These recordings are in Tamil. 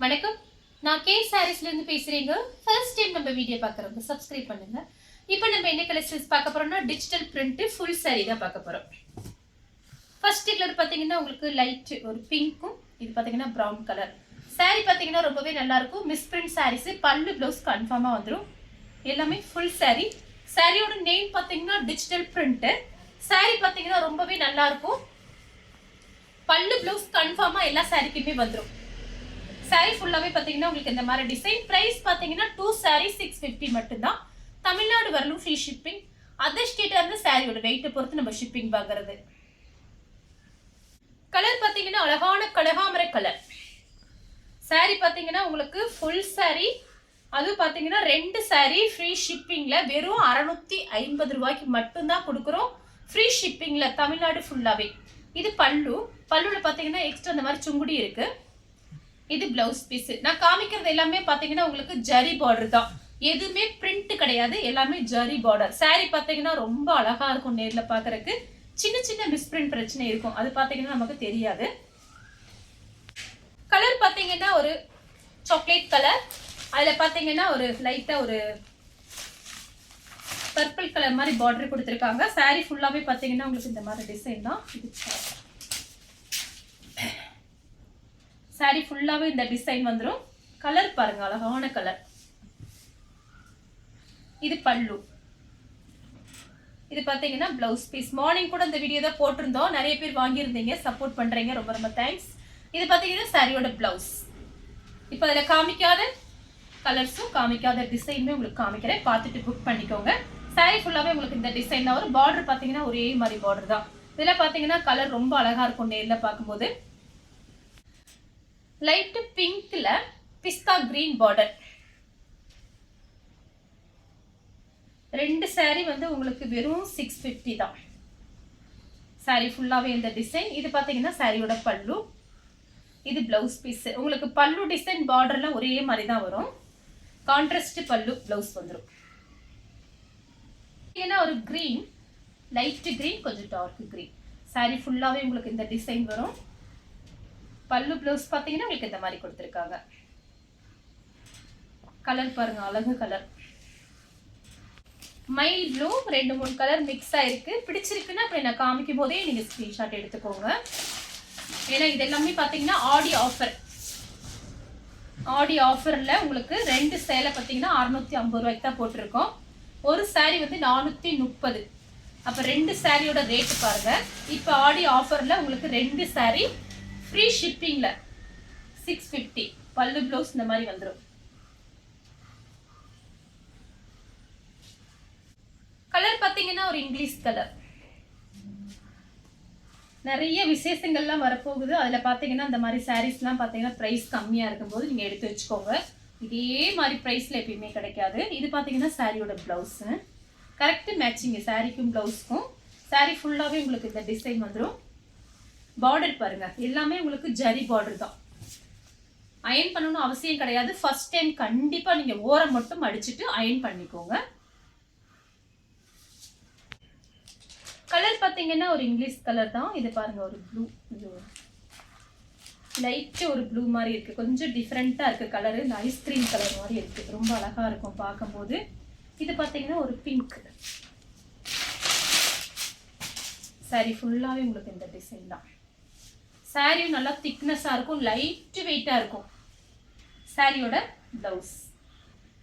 வணக்கம். நான் கே சாரீஸ்ல இருந்து பேசுறேங்க. ஃபர்ஸ்ட் டைம் நம்ம வீடியோ பார்க்குறவங்க சப்ஸ்கிரைப் பண்ணுங்க. இப்போ நம்ம என்ன கலெக்ஷன்ஸ் பார்க்க போறோம்னா டிஜிட்டல் பிரிண்ட் ஃபுல் சாரி தான் பார்க்க போறோம். ஃபர்ஸ்ட் கலர் பார்த்தீங்கன்னா உங்களுக்கு லைட் ஒரு பிங்க்கும், இது பார்த்தீங்கன்னா ப்ரௌன் கலர். சாரி பார்த்தீங்கன்னா ரொம்பவே நல்லா இருக்கும். மிஸ் பிரிண்ட் சாரீஸ், பல்லு ப்ளவுஸ் கன்ஃபார்மா வந்துடும். எல்லாமே ஃபுல் சாரி. சாரியோட நேம் பார்த்தீங்கன்னா டிஜிட்டல் பிரிண்ட். சாரி பார்த்தீங்கன்னா ரொம்பவே நல்லா இருக்கும். பல்லு ப்ளவுஸ் கன்ஃபார்மா எல்லா சாரிக்குமே வந்துடும். சாரி ஃபுல்லாவே பாத்தீங்கன்னா உங்களுக்கு இந்த மாதிரி டிசைன். பிரைஸ் பாத்தீங்கன்னா 2 சாரி 650 மட்டும்தான். தமிழ்நாடு வரலும் ஃப்ரீ ஷிப்பிங். அதர் ஸ்டேட்டா இருந்து சாரியோட வெயிட்டை பொறுத்து நம்ம ஷிப்பிங் வாங்குறது. கலர் பாத்தீங்கன்னா அழகான கனகாமரை கலர். சாரி பாத்தீங்கன்னா உங்களுக்கு ஃபுல் சாரி, அது பாத்தீங்கன்னா 2 சாரி ஃப்ரீ ஷிப்பிங்ல வெறும் 650 ரூபாய்க்கு மட்டும்தான் கொடுக்குறோம். ஃப்ரீ ஷிப்பிங்ல தமிழ்நாடு ஃபுல்லாவே. இது பல்லுல பாத்தீங்கன்னா எக்ஸ்ட்ரா இந்த மாதிரி சுங்குடி இருக்கு. இது பிளவுஸ் பீஸ். நான் காமிக்கிறது எல்லாமே பாத்தீங்கன்னா உங்களுக்கு ஜரி பார்டர் தான். எதுவுமே பிரிண்ட் கிடையாது, எல்லாமே ஜரி பார்டர். சாரி பாத்தீங்கன்னா ரொம்ப அழகா இருக்கும். நேர்ல பாக்குறதுக்கு சின்ன சின்ன மிஸ்பிரிண்ட் பிரச்சனை இருக்கும், அது பாத்தீங்கன்னா நமக்கு தெரியாது. கலர் பாத்தீங்கன்னா ஒரு சாக்லேட் கலர். அதுல பாத்தீங்கன்னா ஒரு லைட்டா ஒரு பர்பிள் கலர் மாதிரி பார்டர் கொடுத்துருக்காங்க. சாரி ஃபுல்லாவே பாத்தீங்கன்னா உங்களுக்கு இந்த மாதிரி டிசைன் தான். சாரி ஃபுல்லாவே இந்த டிசைன் வந்துடும். கலர் பாருங்க, அழகான கலர். இது பல்லு. இது பாத்தீங்கன்னா பிளவுஸ் பீஸ். மார்னிங் கூட இந்த வீடியோ தான் போட்டிருந்தோம், நிறைய பேர் வாங்கியிருந்தீங்க, சப்போர்ட் பண்றீங்க, ரொம்ப ரொம்ப தேங்க்ஸ். இது பாத்தீங்கன்னா சாரியோட பிளவுஸ். இப்போ அதுல காமிக்காத கலர்ஸும் காமிக்காத டிசைனுமே உங்களுக்கு காமிக்கிறேன், பார்த்துட்டு புக் பண்ணிக்கோங்க. சாரி ஃபுல்லாவே உங்களுக்கு இந்த டிசைன் தான் வரும். பார்டர் பாத்தீங்கன்னா ஒரே மாதிரி பார்டர் தான். இதுல பாத்தீங்கன்னா கலர் ரொம்ப அழகா இருக்கும் நேர்ல பார்க்கும்போது. லைட் பிங்க்ல பிஸ்தா கிரீன் பார்டர். 2 சாரி வந்து உங்களுக்கு வெறும் 650 தான். சாரி ஃபுல்லாவே இந்த டிசைன். இது பாத்தீங்கன்னா சாரியோட பல்லு. இது பிளவுஸ் பீஸ். உங்களுக்கு பல்லு டிசைன் பார்டர்லாம் ஒரே மாதிரி தான் வரும். கான்ட்ராஸ்ட் பல்லு பிளவுஸ் வந்துடும். ஏன்னா ஒரு கிரீன், லைட் கிரீன், கொஞ்சம் டார்க் கிரீன். சாரி ஃபுல்லாவே உங்களுக்கு இந்த டிசைன் வரும். பல்லு பிளவுஸ் பாத்தீங்கன்னா உங்களுக்கு இந்த மாதிரி கொடுத்துருக்காங்க. கலர் பாருங்க, அழகு colour. Mile blue 2-3 colour mix ஆயிருக்கு. பிடிச்சிருக்குன்னா அப்படி நான் காமிக்கும் போதே நீங்க ஸ்கிரீன்ஷாட் எடுத்துக்கோங்க. ஏன்னா இது எல்லாமே பாத்தீங்கன்னா ஆடி ஆஃபர். ஆடி ஆஃபர்ல உங்களுக்கு 2 சேலை பாத்தீங்கன்னா 650 ரூபாய்க்கு தான் போட்டிருக்கோம். ஒரு சாரி வந்து 430. அப்ப 2 சாரியோட ரேட் பாருங்க. இப்ப ஆடி ஆஃபர்ல உங்களுக்கு 2 சாரி ஃப்ரீ ஷிப்பிங்ல 650. பல்லு ப்ளவுஸ் இந்த மாதிரி வந்துடும். கலர் பாத்தீங்கன்னா ஒரு இங்கிலீஷ் கலர். நிறைய விசேஷங்கள்லாம் வரப்போகுது. அதுல பாத்தீங்கன்னா இந்த மாதிரி சாரீஸ்லாம் பாத்தீங்கன்னா பிரைஸ் கம்மியா இருக்கும்போது நீங்க எடுத்து வச்சுக்கோங்க. இதே மாதிரி பிரைஸ்ல எப்பயுமே கிடைக்காது. இது பாத்தீங்கன்னா சாரியோட பிளவுஸ். கரெக்ட் மேட்சிங் சாரிக்கும் பிளவுஸ்க்கும். சாரி ஃபுல்லாவே உங்களுக்கு இந்த டிசைன் வந்துடும். பார்டர் பாருங்க, எல்லாமே உங்களுக்கு ஜரி பார்டர் தான். அயன் பண்ணணும் அவசியம் கிடையாது. ஃபர்ஸ்ட் டைம் கண்டிப்பா நீங்க ஓரம் மட்டும் அடிச்சுட்டு அயன் பண்ணிக்கோங்க. கலர் பாத்தீங்கன்னா ஒரு இங்கிலீஷ் கலர் தான். இது பாருங்க ஒரு ப்ளூ, லைட் ஒரு ப்ளூ மாதிரி இருக்கு. கொஞ்சம் டிஃப்ரெண்டா இருக்கு கலரு. இந்த ஐஸ்கிரீம் கலர் மாதிரி இருக்கு, ரொம்ப அழகா இருக்கும் பார்க்கும்போது. இது பாத்தீங்கன்னா ஒரு பிங்க். சாரி ஃபுல்லாவே உங்களுக்கு இந்த டிசைன் தான். சாரியும் நல்லா திக்னஸா இருக்கும், லைட் வெயிட்டா இருக்கும். சாரியோட பிளவுஸ்,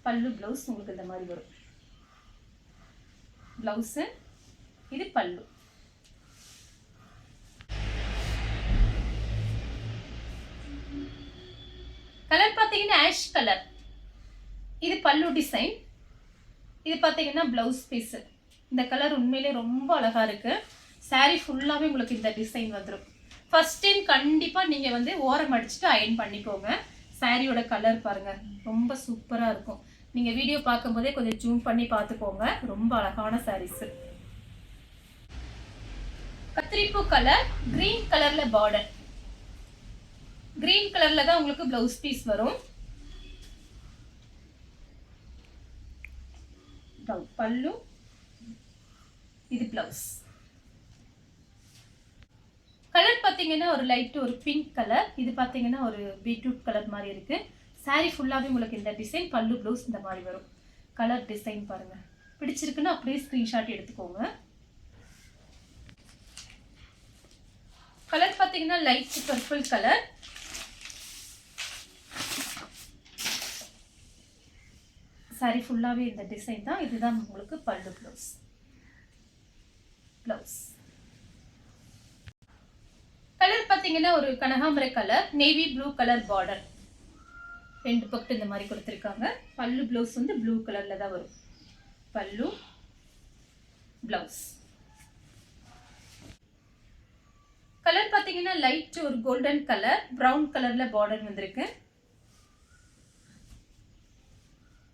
பல்லு பிளவுஸ் உங்களுக்கு இந்த மாதிரி வரும். பிளவுஸ், இது பல்லு. கலர் பாத்தீங்கன்னா ஆஷ் கலர். இது பல்லு டிசைன். இது பாத்தீங்கன்னா பிளவுஸ் பீஸ். இந்த கலர் உண்மையிலே ரொம்ப அழகா இருக்கு. சாரி ஃபுல்லாவே உங்களுக்கு இந்த டிசைன் வந்துடும். ஃபர்ஸ்ட் டைம் கண்டிப்பா நீங்க வந்து ஓரம் அடிச்சுட்டு அயன் பண்ணிக்கோங்க. சாரியோட கலர் பாருங்க, ரொம்ப சூப்பரா இருக்கும். நீங்க வீடியோ பார்க்கும் போதே கொஞ்சம் ஜூம் பண்ணி பார்த்துக்கோங்க. ரொம்ப அழகான சாரீஸ். கத்திரிப்பூ கலர், கிரீன் கலர்ல பார்டர். கிரீன் கலர்ல தான் உங்களுக்கு பிளவுஸ் பீஸ் வரும். பல்லு, இது பிளவுஸ். கலர் பார்த்தீங்கன்னா ஒரு லைட் ஒரு பிங்க் கலர். இது பார்த்தீங்கன்னா ஒரு பீட்ரூட் கலர் மாதிரி இருக்கு. சாரி ஃபுல்லாவே உங்களுக்கு இந்த டிசைன், பல்லு ப்ளவுஸ் இந்த மாதிரி வரும். கலர் டிசைன் பாருங்க. பிடிச்சிருக்குன்னா அப்படியே ஸ்கிரீன்ஷாட் எடுத்துக்கோங்க. கலர் பார்த்தீங்கன்னா லைட் பர்பிள் கலர். சாரி ஃபுல்லாவே இந்த டிசைன் தான். இதுதான் உங்களுக்கு பல்லு ப்ளவுஸ். கலர் பார்த்தீங்கன்னா ஒரு கனகாம்பர colour, navy blue colour border. ரெண்டு பக்கம் இந்த மாதிரி கொடுத்துருக்காங்க. பல்லு ப்ளவுஸ் வந்து ப்ளூ கலர்ல தான் வரும். பல்லு ப்ளவுஸ். கலர் பார்த்தீங்கன்னா லைட் ஒரு கோல்டன் கலர், பிரவுன் கலர்ல பார்டர் வந்திருக்கு.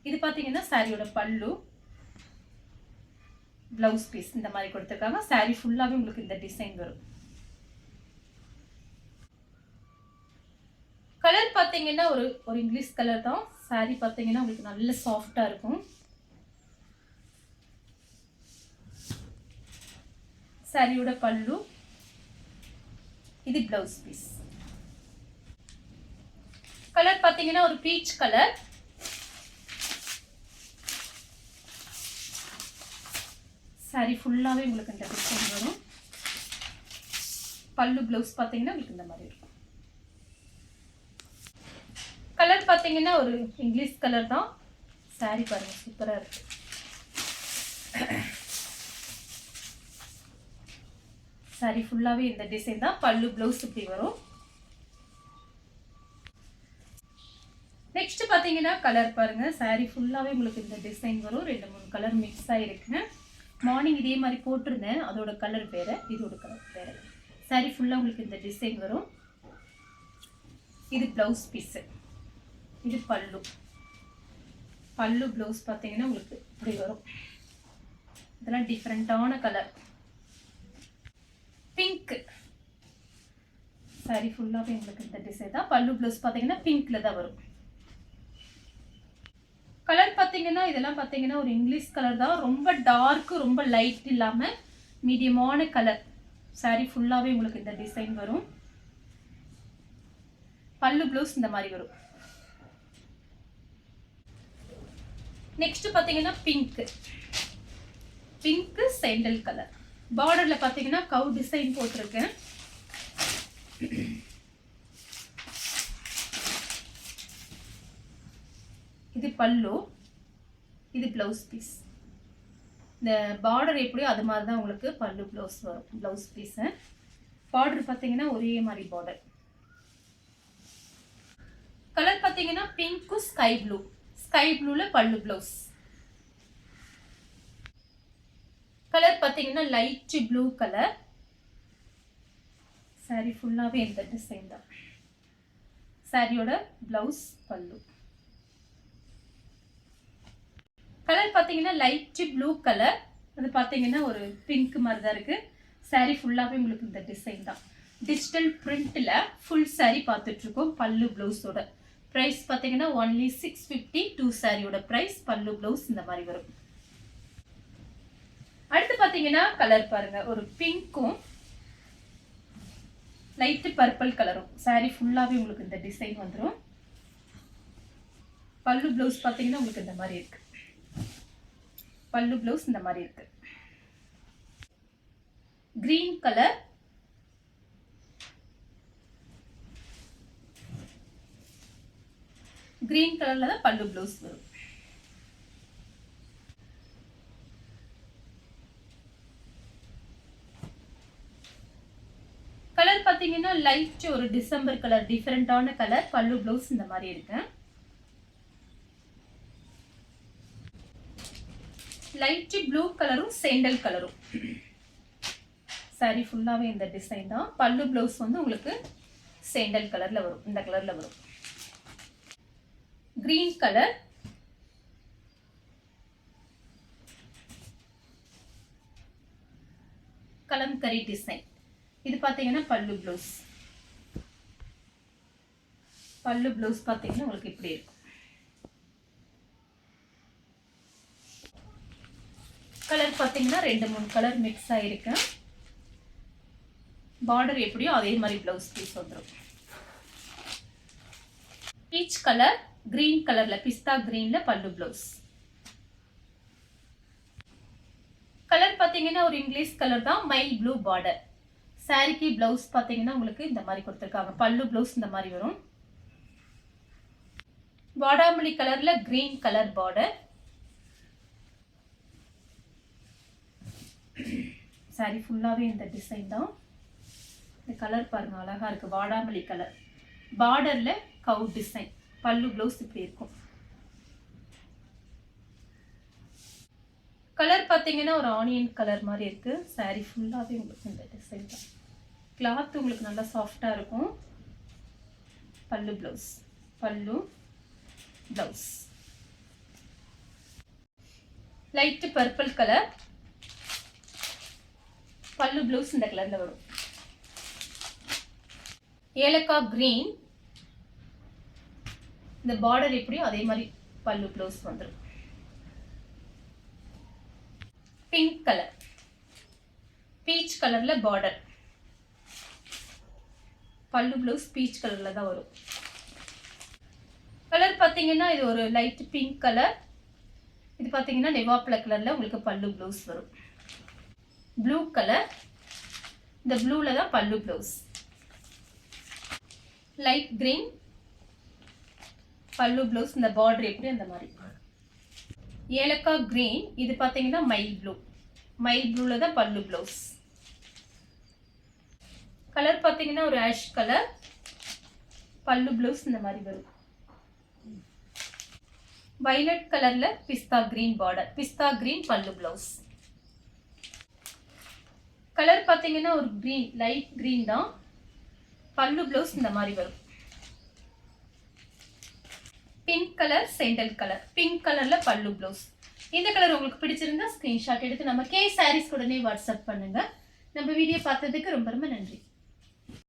இது பார்த்தீங்கன்னா சாரியோட பல்லு. பிளவுஸ் பீஸ் இந்த மாதிரி கொடுத்துருக்காங்க. சாரி ஃபுல்லாவே உங்களுக்கு இந்த டிசைன் வரும். கலர் பார்த்தீங்கன்னா ஒரு ஒரு இங்கிலீஷ் கலர் தான். சாரி பார்த்தீங்கன்னா உங்களுக்கு நல்ல சாஃப்டா இருக்கும். சாரியோட பல்லு. இது பிளவுஸ் பீஸ். கலர் பார்த்தீங்கன்னா ஒரு பீச் கலர். சாரி ஃபுல்லாவே உங்களுக்கு இந்த டிசைன் வரும். பல்லு பிளவுஸ் பார்த்தீங்கன்னா உங்களுக்கு இந்த மாதிரி இருக்கும். கலர் பார்த்தீங்கன்னா ஒரு இங்கிலீஷ் கலர் தான். சாரி பாருங்க சூப்பரா இருக்கு. சாரி ஃபுல்லாவே இந்த டிசைன் தான். பல்லு பிளவுஸ் இப்படி வரும். நெக்ஸ்ட் பார்த்தீங்கன்னா கலர் பாருங்க. சாரி ஃபுல்லாவே உங்களுக்கு இந்த டிசைன் வரும். 2-3 கலர் மிக்ஸ் ஆயிருக்கு. மார்னிங் இதே மாதிரி போட்டிருந்தேன். அதோட கலர் வேற, இதோட கலர் வேற. சாரி ஃபுல்லா உங்களுக்கு இந்த டிசைன் வரும். இது பிளவுஸ் பீஸ். இது பல்லு. பல்லு பிளவுஸ் பார்த்தீங்கன்னா உங்களுக்கு இப்படி வரும். இதெல்லாம் டிஃப்ரெண்டான கலர். பிங்க். சாரி ஃபுல்லாவே உங்களுக்கு இந்த டிசைன் தான். பல்லு பிளவுஸ் பார்த்தீங்கன்னா பிங்க்ல தான் வரும். கலர் பார்த்தீங்கன்னா இதெல்லாம் பார்த்தீங்கன்னா ஒரு இங்கிலீஷ் கலர் தான். ரொம்ப டார்க் ரொம்ப லைட் இல்லாம மீடியமான கலர். சாரி ஃபுல்லாவே உங்களுக்கு இந்த டிசைன் வரும். பல்லு பிளவுஸ் இந்த மாதிரி வரும். நெக்ஸ்ட் பார்த்தீங்கன்னா பிங்க். Pink sandal colour. பார்டர்ல பார்த்தீங்கன்னா கவ் டிசைன் போட்டிருக்கேன். இது பல்லு. இது பிளவுஸ் பீஸ். இந்த பார்டர் எப்படியோ அது மாதிரி தான் உங்களுக்கு பல்லு பிளவுஸ் வரும். Blouse piece. பார்டர் பார்த்தீங்கன்னா ஒரே மாதிரி பார்டர். கலர் பார்த்தீங்கன்னா பிங்க் ஸ்கை ப்ளூ. ஸ்கை ப்ளூல பல்லு பிளவுஸ். கலர் பார்த்தீங்கன்னா லைட் ப்ளூ கலர். சாரி ஃபுல்லாவே இந்த டிசைன் தான். சாரியோட பிளவுஸ் பல்லு. கலர் பார்த்தீங்கன்னா லைட் ப்ளூ கலர். அது பார்த்தீங்கன்னா ஒரு பிங்க் மாதிரி தான் இருக்கு. சாரி ஃபுல்லாவே உங்களுக்கு இந்த டிசைன் தான். டிஜிட்டல் பிரிண்ட்ல ஃபுல் சாரி பார்த்துட்டு இருக்கோம். பல்லு பிளவுஸோட பிரைஸ் பார்த்தீங்கன்னா ஒன்லி 650. 2 சாரியோட பிரைஸ். பல்லு பிளவுஸ் இந்த மாதிரி வரும். அடுத்து பார்த்தீங்கன்னா கலர் பாருங்க. ஒரு பிங்க்கும் லைட் பர்பிள் கலரும். சாரி ஃபுல்லாவே உங்களுக்கு இந்த டிசைன் வந்துடும். பல்லு பிளவுஸ் பார்த்தீங்கன்னா உங்களுக்கு இந்த மாதிரி இருக்கு. பல்லு பிளவுஸ் இந்த மாதிரி இருக்கு. Green colour. கிரீன் கலர்ல தான் பல்லு பிளவுஸ் வரும். கலர் பாத்தீங்கன்னா லைட் ஒரு டிசம்பர் கலர். டிஃபரெண்டான கலர். பல்லு பிளவுஸ் இந்த மாதிரி இருக்கு. லைட் ப்ளூ கலரும் சாண்டல் கலரும். சாரி ஃபுல்லாவே இந்த டிசைன் தான். பல்லு பிளவுஸ் வந்து உங்களுக்கு சாண்டல் கலர்ல வரும். இந்த கலர்ல வரும். Green colour. கலம்கரி டிசைன். இது பாத்தீங்கன்னா பல்லு பிளவுஸ். பல்லு பிளவுஸ் பாத்தீங்கன்னா உங்களுக்கு இப்படி இருக்கும். கலர் பாத்தீங்கன்னா 2-3 கலர் மிக்ஸ் ஆயிருக்கு. பார்டர் எப்படியோ அதே மாதிரி ப்ளவுஸ் பீஸ் வந்துடும். பீச் கலர் கிரீன் கலர்ல பிஸ்தா கிரீன்ல பல்லு ப்ளவுஸ். கலர் பார்த்தீங்கன்னா ஒரு இங்கிலீஷ் கலர் தான், மைல் ப்ளூ பார்டர். சாரிக்கு பிளவுஸ் பார்த்தீங்கன்னா உங்களுக்கு இந்த மாதிரி கொடுத்துருக்காங்க. பல்லு ப்ளவுஸ் இந்த மாதிரி வரும். வாடாமல்லி கலர்ல கிரீன் கலர் பார்டர். சாரி ஃபுல்லாவே இந்த டிசைன் தான். இந்த கலர் பாருங்க அழகா இருக்கு. வாடாமல்லி கலர் பார்டர்ல கவு டிசைன். பல்லு ப்ளவுஸ் இப்படி இருக்கும். கலர் பார்த்தீங்கன்னா ஒரு ஆனியன் கலர் மாதிரி இருக்கு. சாரி ஃபுல்லாவே உங்களுக்கு இந்த டிசைன் தான். கிளாத் உங்களுக்கு நல்லா சாஃப்டா இருக்கும். பல்லு ப்ளவுஸ், பல்லு ப்ளவுஸ். லைட் பர்பிள் கலர் பல்லு ப்ளவுஸ் இந்த கலர்ல வரும். ஏலக்காய் கிரீன் இந்த பார்டர் எப்படியோ அதே மாதிரி பல்லு ப்ளவுஸ் வந்துடும். பிங்க் கலர் பீச் கலர்ல பார்டர். பல்லு ப்ளவுஸ் பீச் கலர்ல தான் வரும். கலர் பார்த்தீங்கன்னா இது ஒரு லைட் பிங்க் கலர். இது பார்த்தீங்கன்னா நெவாப்ல கலர்ல உங்களுக்கு பல்லு ப்ளவுஸ் வரும். ப்ளூ கலர் இந்த ப்ளூல தான் பல்லு ப்ளவுஸ். லைட் கிரீன் பல்லு ப்ளவுஸ். இந்த பார்டர் எப்படி அந்த மாதிரி. ஏலக்காய் கிரீன் இது பார்த்தீங்கன்னா மைல் ப்ளூ. மைல் ப்ளூல தான் பல்லு ப்ளவுஸ். கலர் பார்த்தீங்கன்னா ஒரு ஆஷ் கலர். பல்லு ப்ளவுஸ் இந்த மாதிரி வரும். வயலட் கலர்ல பிஸ்தா கிரீன் பார்டர். பிஸ்தா கிரீன் பல்லு ப்ளவுஸ். கலர் பார்த்தீங்கன்னா ஒரு கிரீன் லைட் கிரீன் தான். பல்லு ப்ளவுஸ் இந்த மாதிரி வரும். Pink colour sandal colour. Pink கலர்ல பல்லு ப்ளவுஸ். இந்த கலர் உங்களுக்கு பிடிச்சிருந்தா ஸ்கிரீன்ஷாட் எடுத்து நம்ம கே சாரீஸ் உடனே வாட்ஸ்அப் பண்ணுங்க. நம்ம வீடியோ பார்த்ததுக்கு ரொம்ப ரொம்ப நன்றி.